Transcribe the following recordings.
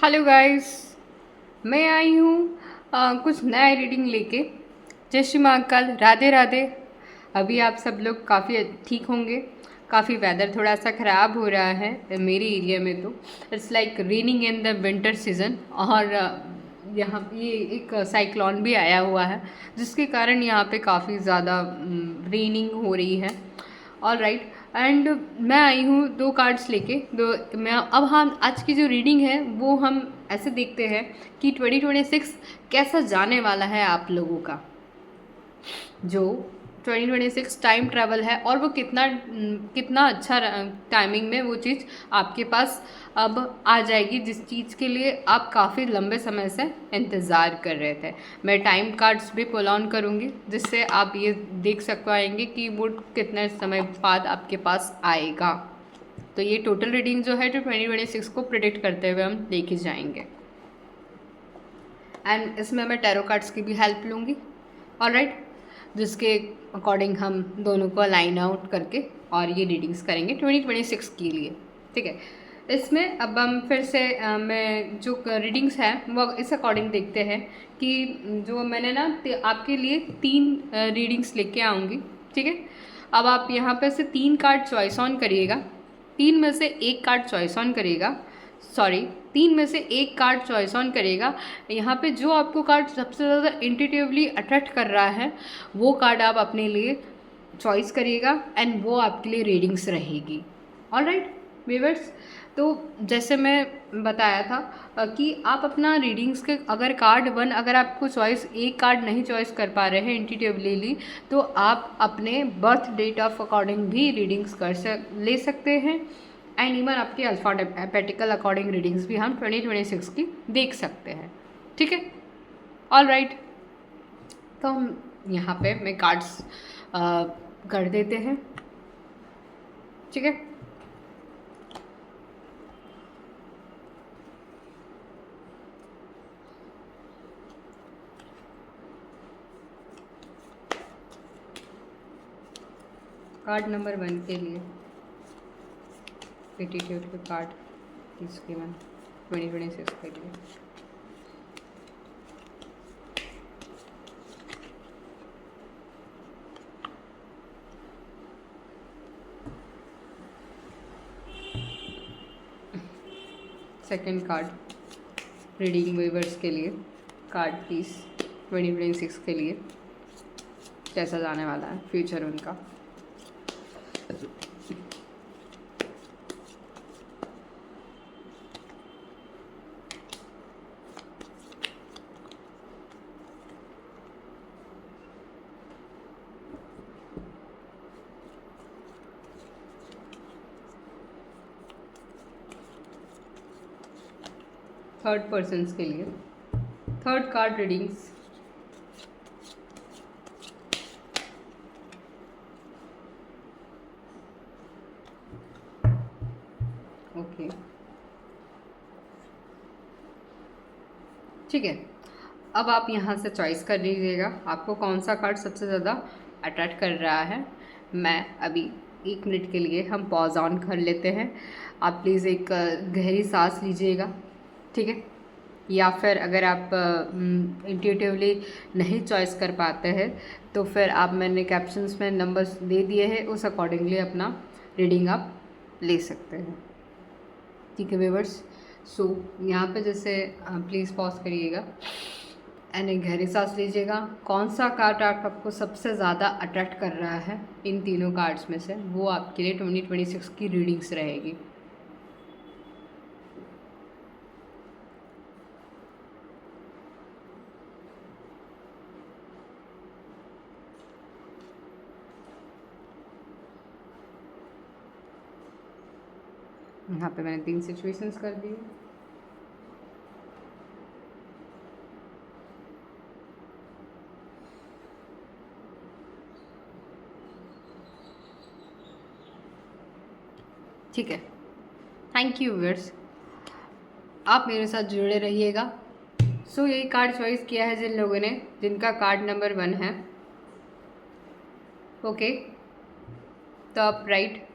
Hello guys. मैं आई हूँ कुछ नया रीडिंग लेके। जय श्री महाकाल, राधे राधे। अभी आप सब लोग काफ़ी ठीक होंगे। काफ़ी वेदर थोड़ा सा ख़राब हो रहा है मेरे एरिया में। तो it's like raining in the winter season. और यहाँ ये एक साइक्लोन भी आया हुआ है, जिसके कारण यहाँ पे काफ़ी ज़्यादा रेनिंग हो रही है। All right. एंड मैं आई हूँ दो कार्ड्स लेके। दो मैं अब हम आज की जो रीडिंग है वो हम ऐसे देखते हैं कि 2026 कैसा जाने वाला है आप लोगों का। जो 2026 टाइम ट्रैवल है और वो कितना कितना अच्छा टाइमिंग में वो चीज़ आपके पास अब आ जाएगी, जिस चीज़ के लिए आप काफ़ी लंबे समय से इंतज़ार कर रहे थे। मैं टाइम कार्ड्स भी पुल ऑन करूँगी, जिससे आप ये देख सक पाएंगे कि वो कितने समय बाद आपके पास आएगा। तो ये टोटल रीडिंग जो है जो 2026 को प्रिडिक्ट करते हुए हम लेके जाएंगे। एंड इसमें मैं टैरो कार्ड्स की भी हेल्प लूँगी। ऑलराइट, जिसके अकॉर्डिंग हम दोनों को लाइन आउट करके और ये रीडिंग्स करेंगे 2026 के लिए। ठीक है। इसमें अब हम फिर से मैं जो रीडिंग्स हैं वो इस अकॉर्डिंग देखते हैं कि जो मैंने ना आपके लिए 3 रीडिंग्स लेके आऊँगी। ठीक है। अब आप यहाँ पर से 3 कार्ड चॉइस ऑन करिएगा। 3 में से एक कार्ड चॉइस ऑन करिएगा। सॉरी, 3 में से एक कार्ड चॉइस ऑन करेगा। यहाँ पे जो आपको कार्ड सबसे ज़्यादा इंट्यूटिवली अट्रैक्ट कर रहा है वो कार्ड आप अपने लिए चॉइस करिएगा एंड वो आपके लिए रीडिंग्स रहेगी। ऑलराइट व्यूअर्स, तो जैसे मैं बताया था कि आप अपना रीडिंग्स के अगर कार्ड 1 अगर आपको चॉइस एक कार्ड नहीं चॉइस कर पा रहे हैं इंट्यूटिवली, तो आप अपने बर्थ डेट ऑफ अकॉर्डिंग भी रीडिंग्स ले सकते हैं। एंड इवन आपके अल्फ़ाबेटिकल अकॉर्डिंग रीडिंग्स भी हम 2026 की देख सकते हैं। ठीक है। All right. तो हम यहाँ पे मैं कार्ड्स कर देते हैं। ठीक है। कार्ड नंबर 1 के लिए एटीट्यूड के कार्ड इसके 2026 के लिए। सेकंड कार्ड रीडिंग व्यूअर्स के लिए कार्ड प्लीज़ 2026 के लिए कैसा जाने वाला है फ्यूचर उनका। थर्ड पर्सन्स के लिए थर्ड कार्ड रीडिंग्स। ओके, ठीक है। अब आप यहाँ से चॉइस कर लीजिएगा आपको कौन सा कार्ड सबसे ज़्यादा अट्रैक्ट कर रहा है। मैं अभी 1 मिनट के लिए हम पॉज ऑन कर लेते हैं। आप प्लीज़ एक गहरी सांस लीजिएगा। ठीक है। या फिर अगर आप इंट्यूटिवली नहीं चॉइस कर पाते हैं तो फिर आप मैंने कैप्शंस में नंबर्स दे दिए हैं, उस अकॉर्डिंगली अपना रीडिंग आप ले सकते हैं। ठीक है व्यूअर्स। सो यहाँ पे जैसे प्लीज़ पॉज करिएगा एंड एक गहरी सांस लीजिएगा। कौन सा कार्ड आपको सबसे ज़्यादा अट्रैक्ट कर रहा है इन तीनों कार्ड्स में से, वो आपके लिए 2026 की रीडिंग्स रहेगी। यहाँ पे मैंने 3 सिचुएशंस कर दी। ठीक है। थैंक यू व्यूअर्स, आप मेरे साथ जुड़े रहिएगा। सो यही कार्ड चॉइस किया है जिन लोगों ने, जिनका कार्ड नंबर 1 है। ओके, तो आप राइट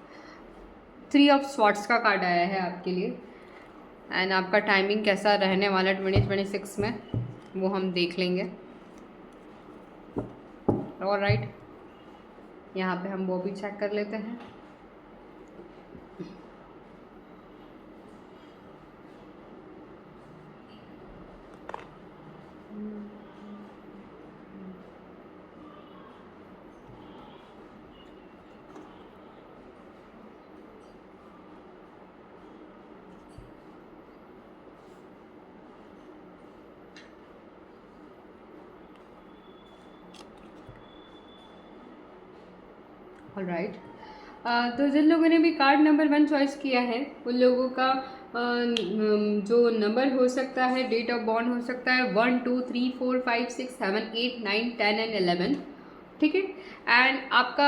3 ऑफ स्वॉर्ड्स का कार्ड आया है आपके लिए। एंड आपका टाइमिंग कैसा रहने वाला 2026 में वो हम देख लेंगे। ऑलराइट, यहाँ पे हम वो भी चेक कर लेते हैं। ऑलराइट, तो जिन लोगों ने भी कार्ड नंबर 1 चॉइस किया है उन लोगों का जो नंबर हो सकता है, डेट ऑफ बॉर्न हो सकता है 1 2 3 4 5 6 7 8 9 10 एंड 11, ठीक है। एंड आपका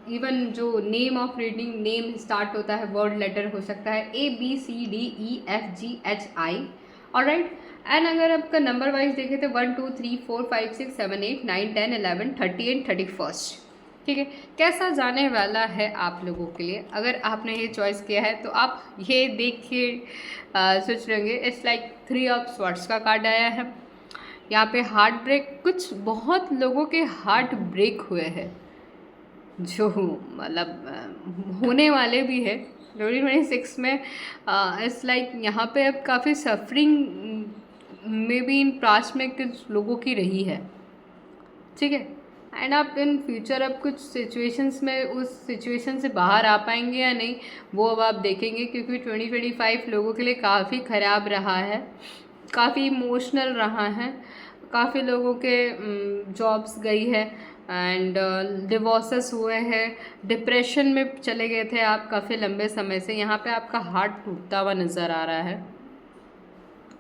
इवन जो name of reading, name start होता है वर्ड लेटर हो सकता है ABCDEFGHI। ऑलराइट, एंड अगर आपका नंबर वाइज देखें तो 1 2 3 4 5 6 7 8 9 10 11 30 एंड 31, ठीक है। कैसा जाने वाला है आप लोगों के लिए? अगर आपने ये चॉइस किया है तो आप ये देख के सोच रहे होंगे, इट्स लाइक 3 ऑफ स्वॉर्ड्स का कार्ड आया है। यहाँ पे हार्ट ब्रेक, कुछ बहुत लोगों के हार्ट ब्रेक हुए हैं जो मतलब होने वाले भी है 2026 में। इट्स लाइक यहाँ पे अब काफ़ी सफरिंग में भी इन पास्ट में कुछ लोगों की रही है, ठीक है। एंड आप इन फ्यूचर अब कुछ सिचुएशंस में उस सिचुएशन से बाहर आ पाएंगे या नहीं वो अब आप देखेंगे, क्योंकि 2025 लोगों के लिए काफ़ी ख़राब रहा है, काफ़ी इमोशनल रहा है, काफ़ी लोगों के जॉब्स गई है एंड डिवोर्सेस हुए हैं, डिप्रेशन में चले गए थे आप काफ़ी लंबे समय से। यहाँ पे आपका हार्ट टूटता हुआ नज़र आ रहा है,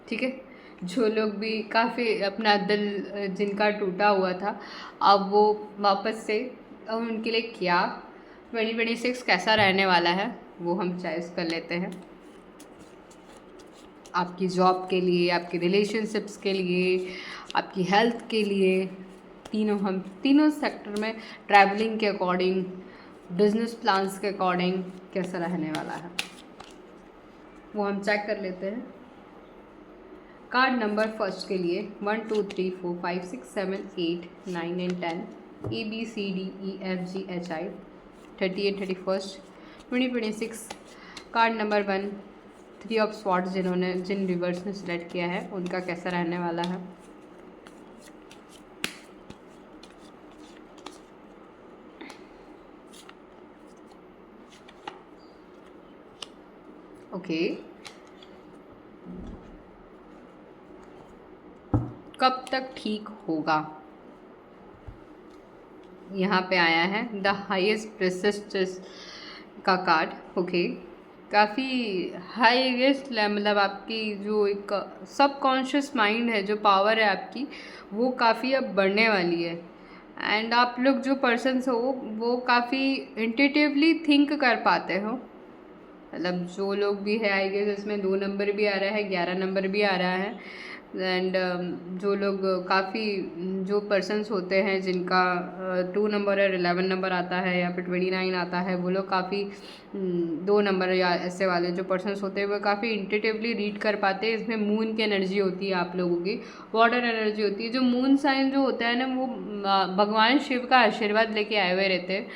ठीक है। जो लोग भी काफ़ी अपना दिल जिनका टूटा हुआ था अब वो वापस से, अब उनके लिए क्या 2026 कैसा रहने वाला है वो हम चॉइस कर लेते हैं। आपकी जॉब के लिए, आपके रिलेशनशिप्स के लिए, आपकी हेल्थ के लिए, हम तीनों सेक्टर में, ट्रैवलिंग के अकॉर्डिंग, बिजनेस प्लान्स के अकॉर्डिंग कैसा रहने वाला है वो हम चेक कर लेते हैं। कार्ड नंबर फर्स्ट के लिए 1 2 3 4 5 6 7 8 9 and 10 ABCDEFGHI 38 31 2026। Card number 1 3 of swords, जिन रिवर्स ने सिलेक्ट किया है उनका कैसा रहने वाला है। ओके, कब तक ठीक होगा? यहाँ पे आया है द हाईएस्ट प्रेस्टिज का कार्ड, ओके। काफ़ी हाईएस्ट मतलब आपकी जो एक सबकॉन्शियस माइंड है, जो पावर है आपकी, वो काफ़ी अब बढ़ने वाली है। एंड आप लोग जो पर्सन्स हो वो काफ़ी इंट्यूटिवली थिंक कर पाते हो, मतलब जो लोग भी है आई गेस इसमें 2 नंबर भी आ रहा है, 11 नंबर भी आ रहा है। एंड जो लोग काफ़ी, जो पर्सन्स होते हैं जिनका 2 नंबर और 11 नंबर आता है या फिर 29 आता है, वो लोग काफ़ी 2 नंबर या ऐसे वाले जो पर्सन्स होते हैं वो काफ़ी इंट्यूटिवली रीड कर पाते हैं। इसमें मून की एनर्जी होती है, आप लोगों की वाटर एनर्जी होती है। जो मून साइन जो होता है ना वो भगवान शिव का आशीर्वाद लेके आए हुए रहते हैं।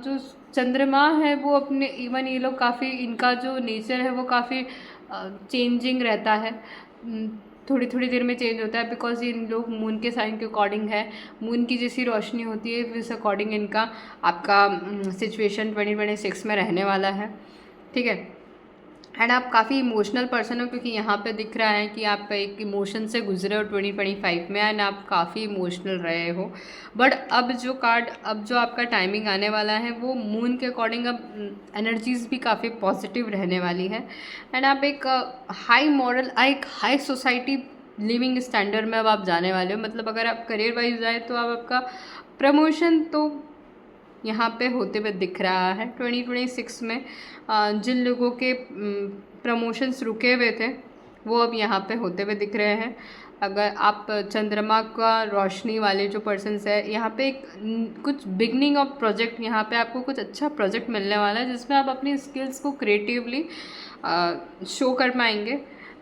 जो चंद्रमा है वो अपने, इवन ये लोग काफ़ी, इनका जो नेचर है वो काफ़ी चेंजिंग रहता है, थोड़ी थोड़ी देर में चेंज होता है, बिकॉज इन लोग मून के साइन के अकॉर्डिंग है। मून की जैसी रोशनी होती है उस अकॉर्डिंग इनका आपका सिचुएशन 2026 में रहने वाला है, ठीक है। एंड आप काफ़ी इमोशनल पर्सन हो, क्योंकि यहाँ पे दिख रहा है कि आप एक इमोशन से गुजरे हो 2025 में एंड आप काफ़ी इमोशनल रहे हो। बट अब जो कार्ड, अब जो आपका टाइमिंग आने वाला है वो मून के अकॉर्डिंग अब एनर्जीज़ भी काफ़ी पॉजिटिव रहने वाली है। एंड आप एक हाई मॉरल, एक हाई सोसाइटी लिविंग स्टैंडर्ड में अब आप जाने वाले हो। मतलब अगर आप करियर वाइज जाए तो अब आपका प्रमोशन तो यहाँ पे होते हुए दिख रहा है 2026 में। जिन लोगों के प्रमोशंस रुके हुए थे वो अब यहाँ पे होते हुए दिख रहे हैं। अगर आप चंद्रमा का रोशनी वाले जो पर्सन्स है, यहाँ पे एक कुछ बिगनिंग ऑफ प्रोजेक्ट, यहाँ पे आपको कुछ अच्छा प्रोजेक्ट मिलने वाला है जिसमें आप अपनी स्किल्स को क्रिएटिवली शो कर पाएंगे।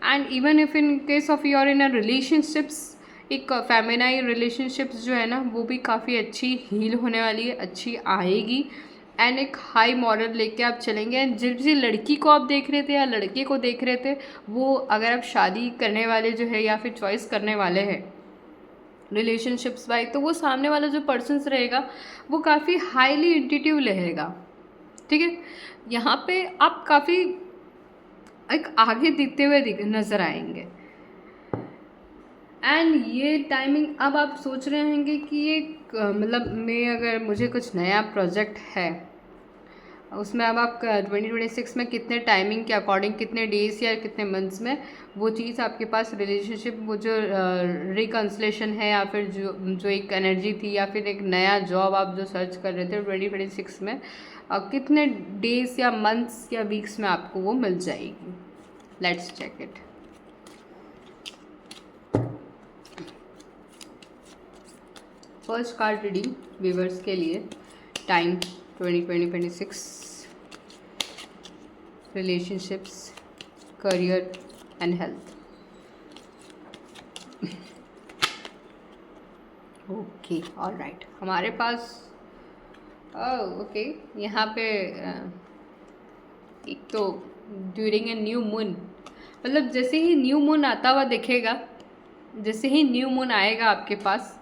And even if in case of your in a relationships, एक फेमिनाइन रिलेशनशिप्स जो है ना वो भी काफ़ी अच्छी हील होने वाली है, अच्छी आएगी। एंड एक हाई मॉरल लेके आप चलेंगे। एंड जिस भी लड़की को आप देख रहे थे या लड़के को देख रहे थे, वो अगर आप शादी करने वाले जो है या फिर चॉइस करने वाले हैं रिलेशनशिप्स वाइज, तो वो सामने वाला जो पर्सन्स रहेगा वो काफ़ी हाईली इंट्यूटिव रहेगा। ठीक है, यहाँ पे आप काफ़ी एक आगे दिखते हुए नज़र आएंगे। एंड ये टाइमिंग, अब आप सोच रहे होंगे कि ये मतलब मैं अगर मुझे कुछ नया प्रोजेक्ट है उसमें अब आप 2026 में कितने टाइमिंग के अकॉर्डिंग, कितने डेज या कितने मंथ्स में वो चीज़ आपके पास रिलेशनशिप, वो जो रिकन्सलेशन है या फिर जो एक एनर्जी थी या फिर एक नया जॉब आप जो सर्च कर रहे थे 2026 में, कितने डेज या मंथ्स या वीक्स में आपको वो मिल जाएगी। Let's check it. First card reading viewers के लिए, time 2026, relationships, career and health. Okay, alright, हमारे पास ओके यहाँ पे एक तो ड्यूरिंग ए न्यू मून, मतलब जैसे ही न्यू मून आता हुआ दिखेगा, जैसे ही न्यू मून आएगा आपके पास,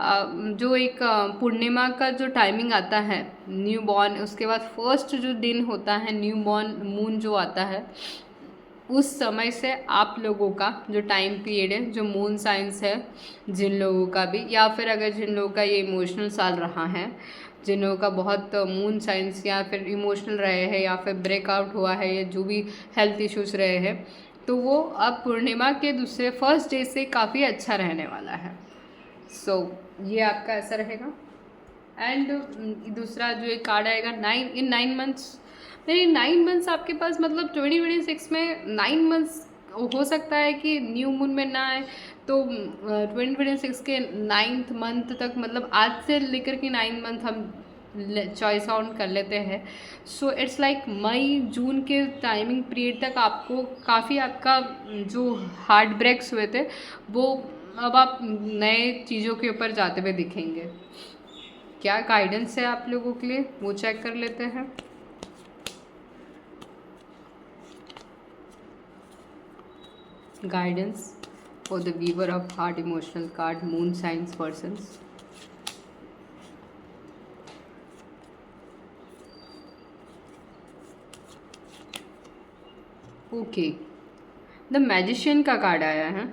जो एक पूर्णिमा का जो टाइमिंग आता है न्यू बॉर्न, उसके बाद फर्स्ट जो दिन होता है न्यू बॉर्न मून जो आता है, उस समय से आप लोगों का जो टाइम पीरियड है, जो मून साइंस है जिन लोगों का भी, या फिर अगर जिन लोगों का ये इमोशनल साल रहा है, जिन लोगों का बहुत मून साइंस या फिर इमोशनल रहे हैं या फिर ब्रेकआउट हुआ है या जो भी हेल्थ इश्यूज़ रहे हैं, तो वो अब पूर्णिमा के दूसरे फर्स्ट डे से काफ़ी अच्छा रहने वाला है। सो ये आपका ऐसा रहेगा। एंड दूसरा जो एक कार्ड आएगा 9 मंथ्स, मेरी 9 मंथ्स आपके पास, मतलब 2026 में 9 मंथ्स हो सकता है कि न्यू मून में ना आए, तो 2026 के 9th मंथ तक, मतलब आज से लेकर के 9 मंथ हम चॉइस आउट कर लेते हैं। सो इट्स लाइक मई जून के टाइमिंग पीरियड तक आपको काफ़ी, आपका जो हार्ट ब्रेक्स हुए थे वो अब आप नए चीज़ों के ऊपर जाते हुए दिखेंगे। क्या गाइडेंस है आप लोगों के लिए वो चेक कर लेते हैं। Guidance for the weaver of heart emotional card, moon science persons. Okay, the magician का कार्ड आया है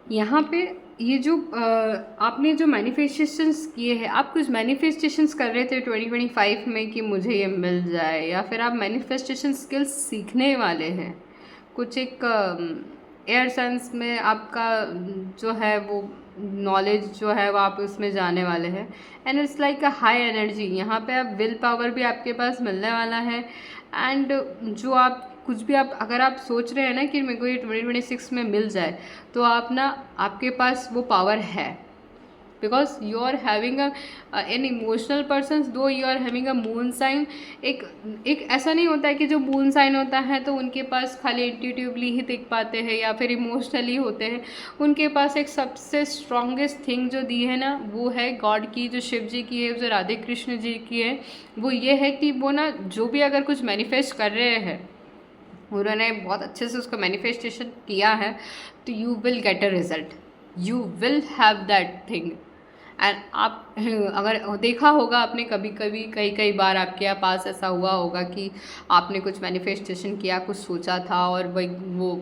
यहाँ पे। ये जो आपने जो मैनिफेस्टेशंस किए हैं, आप कुछ मैनिफेस्टेशंस कर रहे थे 2025 में कि मुझे ये मिल जाए, या फिर आप मैनिफेस्टेशन स्किल्स सीखने वाले हैं, कुछ एक एयर साइंस में आपका जो है वो नॉलेज जो है वो आप उसमें जाने वाले हैं। And it's like a high energy, यहाँ पे आप विल पावर भी आपके पास मिलने वाला है। एंड जो आप कुछ भी आप अगर आप सोच रहे हैं ना कि मेरे को ये 2026 में मिल जाए, तो आप ना, आपके पास वो पावर है, because you are having an emotional person, though you are having a moon sign. एक ऐसा नहीं होता है कि जो मून साइन होता है तो उनके पास खाली इंट्यूटिवली ही देख पाते हैं या फिर इमोशनली होते हैं। उनके पास एक सबसे स्ट्रॉन्गेस्ट थिंग जो दी है ना, वो है गॉड की, जो शिव जी की है, जो राधे कृष्ण जी की है, वो ये है कि वो ना जो भी अगर कुछ मैनिफेस्ट कर रहे हैं, उन्होंने बहुत अच्छे से उसका मैनिफेस्टेशन किया है, तो you will get a result, you will have that thing. And आप अगर देखा होगा आपने कभी कभी कई बार आपके पास ऐसा हुआ होगा कि आपने कुछ मैनिफेस्टेशन किया, कुछ सोचा था और वो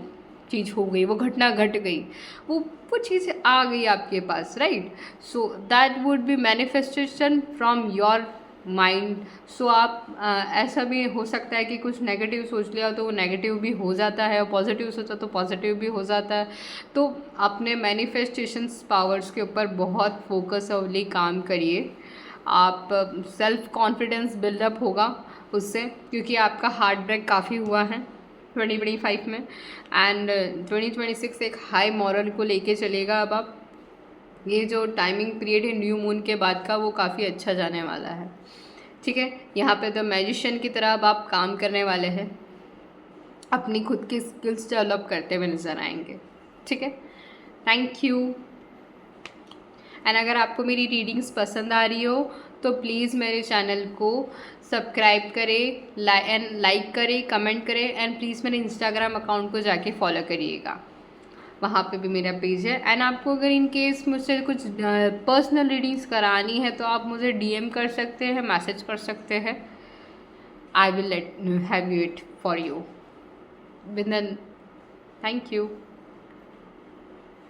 चीज़ हो गई, वो घटना घट गई, वो चीज़ आ गई आपके पास, right. So that would be manifestation from your mind. So आप ऐसा भी हो सकता है कि कुछ नेगेटिव सोच लिया तो वो नेगेटिव भी हो जाता है, और पॉजिटिव सोचा तो पॉजिटिव भी हो जाता है। तो अपने मैनिफेस्टेशंस पावर्स के ऊपर बहुत फोकसली काम करिए। आप सेल्फ कॉन्फिडेंस बिल्डअप होगा उससे, क्योंकि आपका हार्ट ब्रेक काफ़ी हुआ है। 2025 में। एंड 2026 एक हाई मॉरल को लेके चलेगा। अब आप ये जो टाइमिंग पीरियड है न्यू मून के बाद का, वो काफ़ी अच्छा जाने वाला है, ठीक है। यहाँ पे द मैजिशियन की तरह अब आप काम करने वाले हैं, अपनी खुद की स्किल्स डेवलप करते हुए नज़र आएंगे, ठीक है। Thank you. एंड अगर आपको मेरी रीडिंग्स पसंद आ रही हो तो प्लीज़ मेरे चैनल को सब्सक्राइब करें, लाइक करें, कमेंट करें, एंड प्लीज़ मेरे इंस्टाग्राम अकाउंट को जाके फॉलो करिएगा, वहाँ पे भी मेरा पेज है। एंड आपको अगर इन केस मुझसे कुछ पर्सनल रीडिंग्स करानी है तो आप मुझे DM कर सकते हैं, मैसेज कर सकते हैं। I will have it for you with an. Thank you.